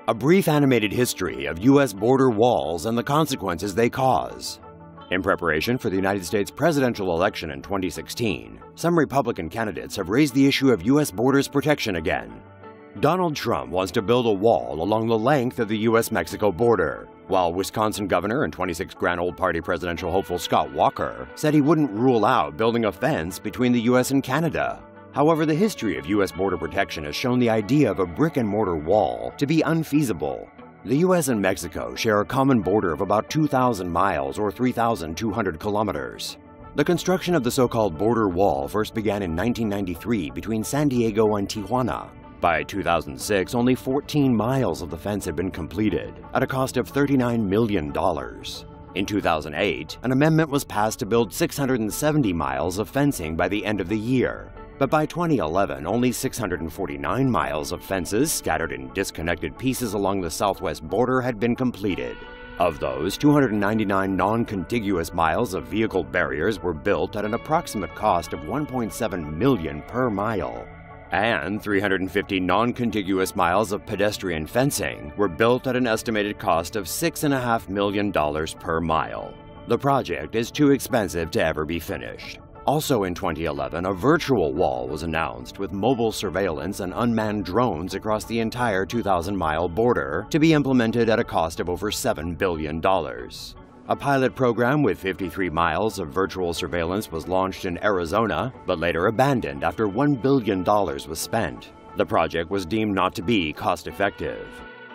A brief animated history of U.S. border walls and the consequences they cause. In preparation for the United States presidential election in 2016, some Republican candidates have raised the issue of U.S. borders protection again. Donald Trump wants to build a wall along the length of the U.S.-Mexico border, while Wisconsin Governor and 26 Grand Old Party presidential hopeful Scott Walker said he wouldn't rule out building a fence between the U.S. and Canada. However, the history of U.S. border protection has shown the idea of a brick-and-mortar wall to be unfeasible. The U.S. and Mexico share a common border of about 2,000 miles or 3,200 kilometers. The construction of the so-called border wall first began in 1993 between San Diego and Tijuana. By 2006, only 14 miles of the fence had been completed, at a cost of $39 million. In 2008, an amendment was passed to build 670 miles of fencing by the end of the year. But by 2011, only 649 miles of fences scattered in disconnected pieces along the southwest border had been completed. Of those, 299 non-contiguous miles of vehicle barriers were built at an approximate cost of $1.7 million per mile. And 350 non-contiguous miles of pedestrian fencing were built at an estimated cost of $6.5 million per mile. The project is too expensive to ever be finished. Also in 2011, a virtual wall was announced with mobile surveillance and unmanned drones across the entire 2,000-mile border to be implemented at a cost of over $7 billion. A pilot program with 53 miles of virtual surveillance was launched in Arizona, but later abandoned after $1 billion was spent. The project was deemed not to be cost-effective.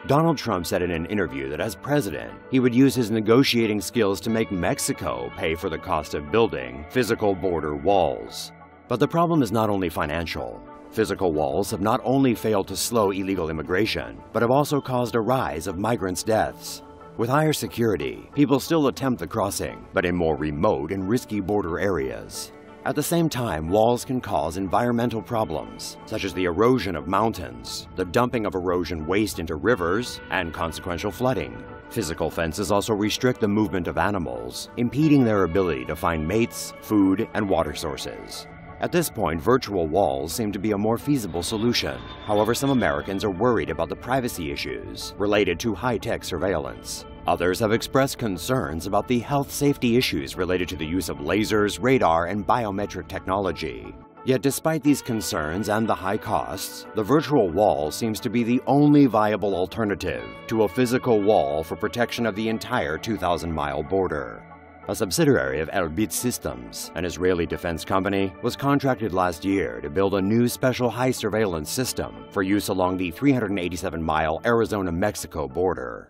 Donald Trump said in an interview that as president, he would use his negotiating skills to make Mexico pay for the cost of building physical border walls. But the problem is not only financial. Physical walls have not only failed to slow illegal immigration, but have also caused a rise of migrants' deaths. With higher security, people still attempt the crossing, but in more remote and risky border areas. At the same time, walls can cause environmental problems, such as the erosion of mountains, the dumping of erosion waste into rivers, and consequential flooding. Physical fences also restrict the movement of animals, impeding their ability to find mates, food, and water sources. At this point, virtual walls seem to be a more feasible solution. However, some Americans are worried about the privacy issues related to high-tech surveillance. Others have expressed concerns about the health safety issues related to the use of lasers, radar, and biometric technology. Yet despite these concerns and the high costs, the virtual wall seems to be the only viable alternative to a physical wall for protection of the entire 2,000-mile border. A subsidiary of Elbit Systems, an Israeli defense company, was contracted last year to build a new special high surveillance system for use along the 387-mile Arizona-Mexico border.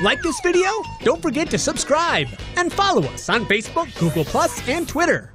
Like this video? Don't forget to subscribe and follow us on Facebook, Google+, and Twitter.